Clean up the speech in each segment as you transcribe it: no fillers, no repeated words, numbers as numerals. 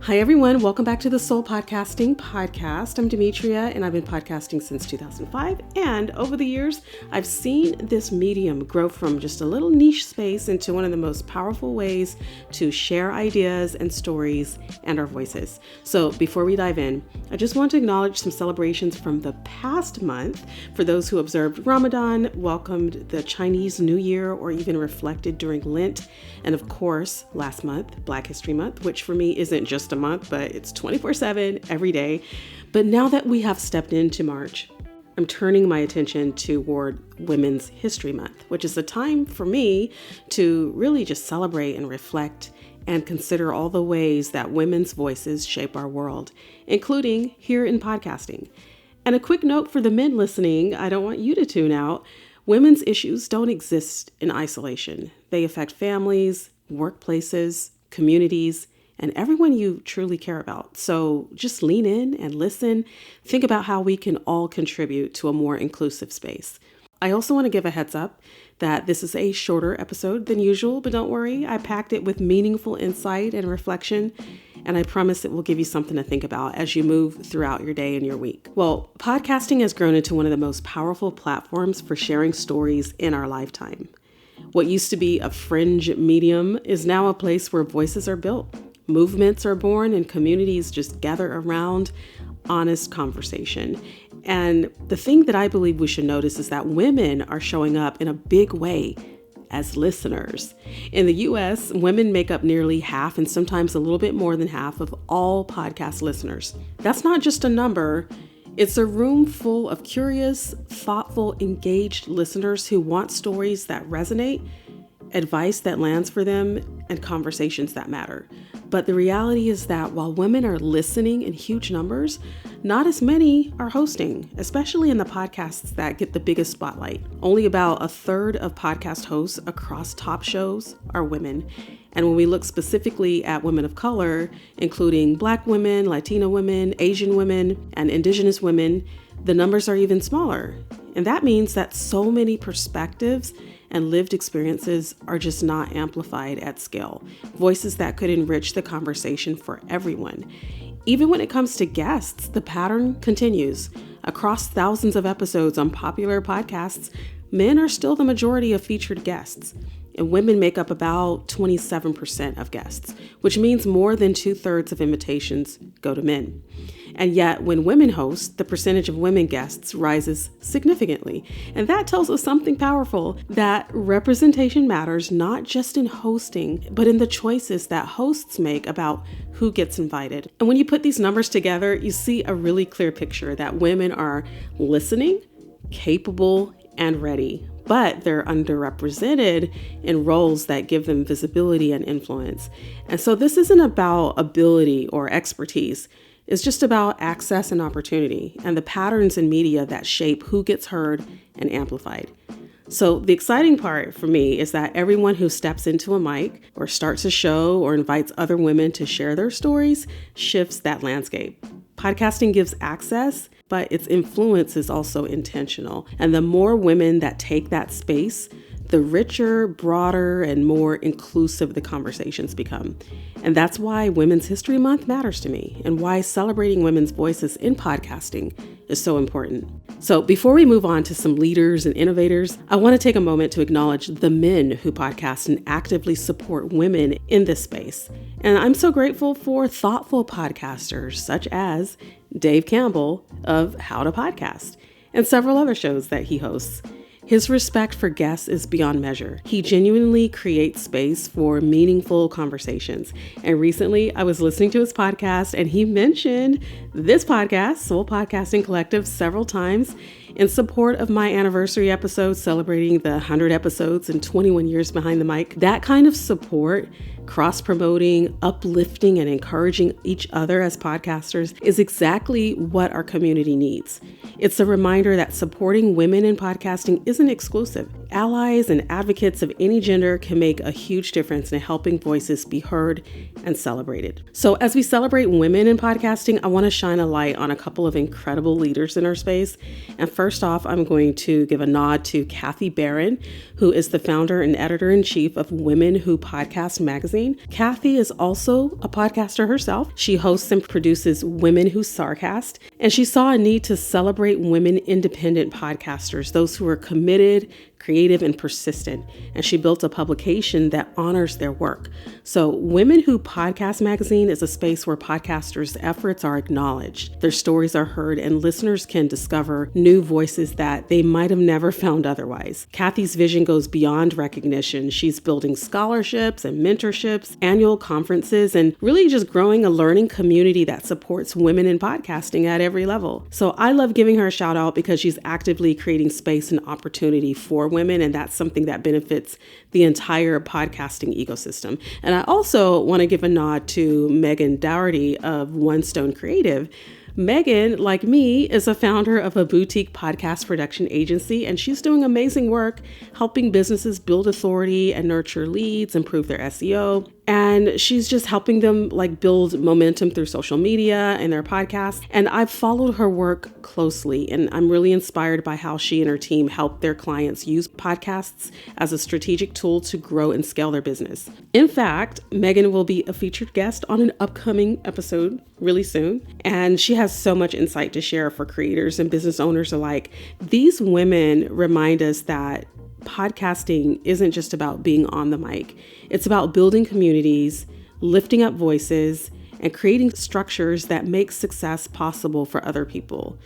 Hi everyone, welcome back to the Soul Podcasting Podcast. I'm Demetria and I've been podcasting since 2005, and over the years I've seen this medium grow from just a little niche space into one of the most powerful ways to share ideas and stories and our voices. So before we dive in, I just want to acknowledge some celebrations from the past month. For those who observed Ramadan, welcomed the Chinese New Year, or even reflected during Lent, and of course last month, Black History Month, which for me isn't just a month, but it's 24/7 every day. But now that we have stepped into March, I'm turning my attention toward Women's History Month, which is a time for me to really just celebrate and reflect and consider all the ways that women's voices shape our world, including here in podcasting. And a quick note for the men listening, I don't want you to tune out. Women's issues don't exist in isolation. They affect families, workplaces, communities, and everyone you truly care about. So just lean in and listen. Think about how we can all contribute to a more inclusive space. I also want to give a heads up that this is a shorter episode than usual, but don't worry, I packed it with meaningful insight and reflection, and I promise it will give you something to think about as you move throughout your day and your week. Well, podcasting has grown into one of the most powerful platforms for sharing stories in our lifetime. What used to be a fringe medium is now a place where voices are built. Movements are born and communities just gather around honest conversation. And the thing that I believe we should notice is that women are showing up in a big way as listeners. In the US, women make up nearly half and sometimes a little bit more than half of all podcast listeners. That's not just a number. It's a room full of curious, thoughtful, engaged listeners who want stories that resonate, advice that lands for them, and conversations that matter. But the reality is that while women are listening in huge numbers, not as many are hosting, especially in the podcasts that get the biggest spotlight. Only about a third of podcast hosts across top shows are women. And when we look specifically at women of color, including Black women, Latina women, Asian women, and Indigenous women, the numbers are even smaller. And that means that so many perspectives and lived experiences are just not amplified at scale. Voices that could enrich the conversation for everyone. Even when it comes to guests, the pattern continues. Across thousands of episodes on popular podcasts, men are still the majority of featured guests, and women make up about 27% of guests, which means more than 2/3 of invitations go to men. And yet, when women host, the percentage of women guests rises significantly. And that tells us something powerful, that representation matters not just in hosting, but in the choices that hosts make about who gets invited. And when you put these numbers together, you see a really clear picture that women are listening, capable, and ready, but they're underrepresented in roles that give them visibility and influence. And so this isn't about ability or expertise. It's just about access and opportunity and the patterns in media that shape who gets heard and amplified. So the exciting part for me is that everyone who steps into a mic or starts a show or invites other women to share their stories shifts that landscape. Podcasting gives access, but its influence is also intentional. And the more women that take that space, the richer, broader, and more inclusive the conversations become. And that's why Women's History Month matters to me, and why celebrating women's voices in podcasting is so important. So before we move on to some leaders and innovators, I want to take a moment to acknowledge the men who podcast and actively support women in this space. And I'm so grateful for thoughtful podcasters such as Dave Campbell of How to Podcast and several other shows that he hosts. His respect for guests is beyond measure. He genuinely creates space for meaningful conversations. And recently I was listening to his podcast and he mentioned this podcast, Soul Podcasting Collective, several times in support of my anniversary episode celebrating the 100 episodes and 21 years behind the mic. That kind of support, cross-promoting, uplifting, and encouraging each other as podcasters is exactly what our community needs. It's a reminder that supporting women in podcasting isn't exclusive. allies and advocates of any gender can make a huge difference in helping voices be heard and celebrated. So as we celebrate women in podcasting, I want to shine a light on a couple of incredible leaders in our space. And first off, I'm going to give a nod to Kathy Barron, who is the founder and editor-in-chief of Women Who Podcast magazine. Kathy is also a podcaster herself. She hosts and produces Women Who Sarcast, and she saw a need to celebrate women independent podcasters, those who are committed, creative, and persistent. And she built a publication that honors their work. So Women Who Podcast magazine is a space where podcasters' efforts are acknowledged, their stories are heard, and listeners can discover new voices that they might have never found otherwise. Kathy's vision goes beyond recognition. She's building scholarships and mentorships, annual conferences, and really just growing a learning community that supports women in podcasting at every level. So I love giving her a shout out because she's actively creating space and opportunity for women, and that's something that benefits the entire podcasting ecosystem. And I also want to give a nod to Megan Dougherty of One Stone Creative. Megan, like me, is a founder of a boutique podcast production agency, and she's doing amazing work helping businesses build authority and nurture leads, improve their SEO. And she's just helping them build momentum through social media and their podcasts. And I've followed her work closely, and I'm really inspired by how she and her team help their clients use podcasts as a strategic tool to grow and scale their business. In fact, Megan will be a featured guest on an upcoming episode really soon. And she has so much insight to share for creators and business owners alike. These women remind us that podcasting isn't just about being on the mic. It's about building communities, lifting up voices, and creating structures that make success possible for other people.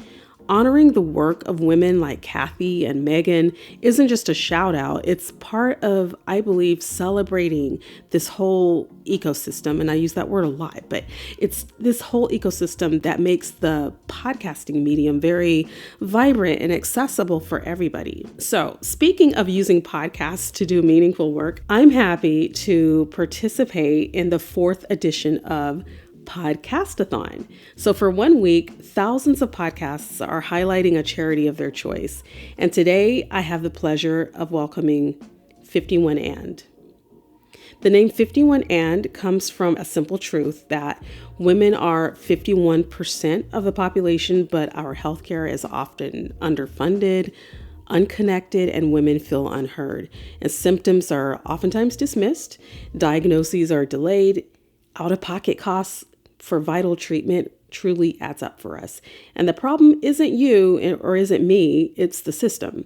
Honoring the work of women like Kathy and Megan isn't just a shout out. It's part of, I believe, celebrating this whole ecosystem. And I use that word a lot, but it's this whole ecosystem that makes the podcasting medium very vibrant and accessible for everybody. So speaking of using podcasts to do meaningful work, I'm happy to participate in the 4th edition of Podcasthon. So for 1 week, thousands of podcasts are highlighting a charity of their choice. And today I have the pleasure of welcoming 51 And. The name 51 And comes from a simple truth that women are 51% of the population, but our healthcare is often underfunded, unconnected, and women feel unheard. And symptoms are oftentimes dismissed, diagnoses are delayed, out-of-pocket costs for vital treatment truly adds up for us. And the problem isn't you or isn't me, it's the system.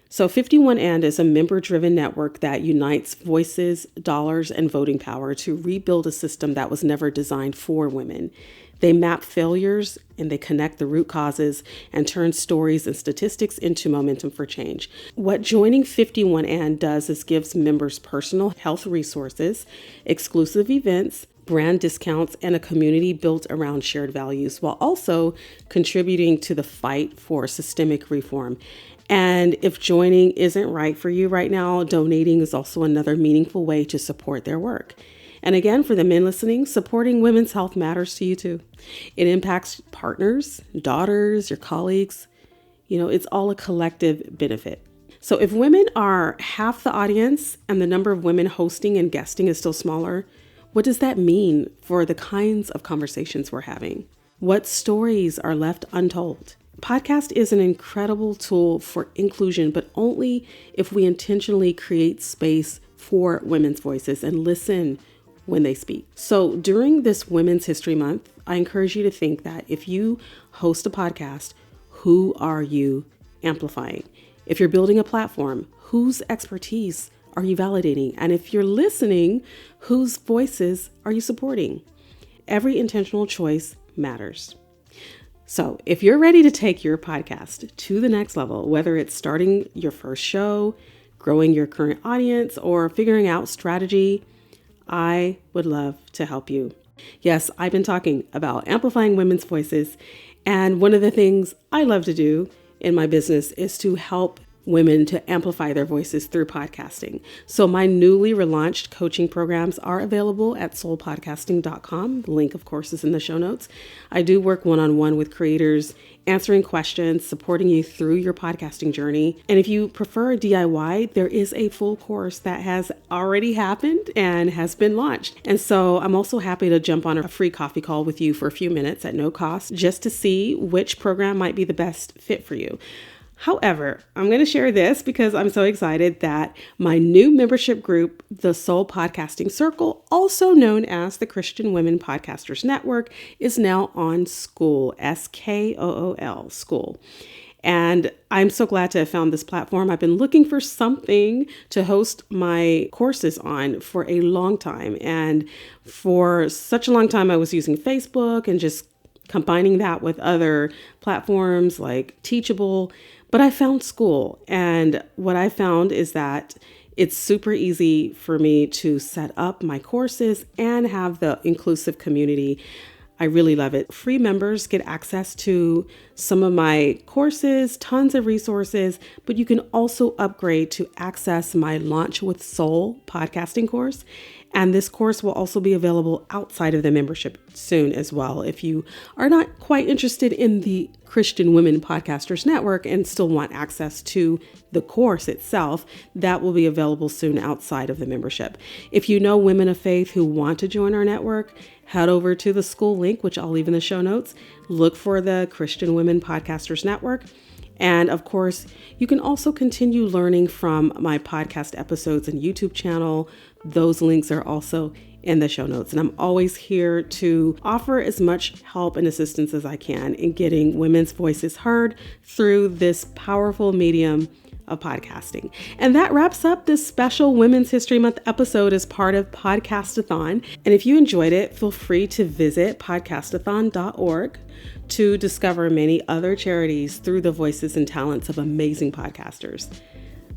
So 51 And is a member-driven network that unites voices, dollars, and voting power to rebuild a system that was never designed for women. They map failures and they connect the root causes and turn stories and statistics into momentum for change. What joining 51 And does is gives members personal health resources, exclusive events, brand discounts, and a community built around shared values, while also contributing to the fight for systemic reform. And if joining isn't right for you right now, donating is also another meaningful way to support their work. And again, for the men listening, supporting women's health matters to you too. It impacts partners, daughters, your colleagues. It's all a collective benefit. So if women are half the audience and the number of women hosting and guesting is still smaller, what does that mean for the kinds of conversations we're having? What stories are left untold? Podcast is an incredible tool for inclusion, but only if we intentionally create space for women's voices and listen when they speak. So during this Women's History Month, I encourage you to think that if you host a podcast, who are you amplifying? If you're building a platform, whose expertise are you validating? And if you're listening, whose voices are you supporting? Every intentional choice matters. So if you're ready to take your podcast to the next level, whether it's starting your first show, growing your current audience, or figuring out strategy, I would love to help you. Yes, I've been talking about amplifying women's voices. And one of the things I love to do in my business is to help women to amplify their voices through podcasting. So my newly relaunched coaching programs are available at soulpodcasting.com. The link, of course, is in the show notes. I do work one-on-one with creators, answering questions, supporting you through your podcasting journey. And if you prefer DIY, there is a full course that has already happened and has been launched. And so I'm also happy to jump on a free coffee call with you for a few minutes at no cost, just to see which program might be the best fit for you. However, I'm going to share this because I'm so excited that my new membership group, the Soul Podcasting Circle, also known as the Christian Women Podcasters Network, is now on School, SKOOL, School. And I'm so glad to have found this platform. I've been looking for something to host my courses on for a long time. And for such a long time, I was using Facebook and just combining that with other platforms like Teachable. But I found School, and what I found is that it's super easy for me to set up my courses and have the inclusive community. I really love it. Free members get access to some of my courses, tons of resources, but you can also upgrade to access my Launch with Soul podcasting course. And this course will also be available outside of the membership soon as well. If you are not quite interested in the Christian Women Podcasters Network and still want access to the course itself, that will be available soon outside of the membership. If you know women of faith who want to join our network, head over to the school link, which I'll leave in the show notes. Look for the Christian Women Podcasters Network. And of course, you can also continue learning from my podcast episodes and YouTube channel. Those links are also in the show notes. And I'm always here to offer as much help and assistance as I can in getting women's voices heard through this powerful medium of podcasting. And that wraps up this special Women's History Month episode as part of Podcasthon. And if you enjoyed it, feel free to visit podcastathon.org to discover many other charities through the voices and talents of amazing podcasters.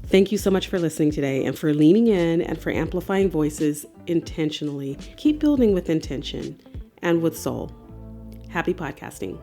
Thank you so much for listening today and for leaning in and for amplifying voices intentionally. Keep building with intention and with soul. Happy podcasting.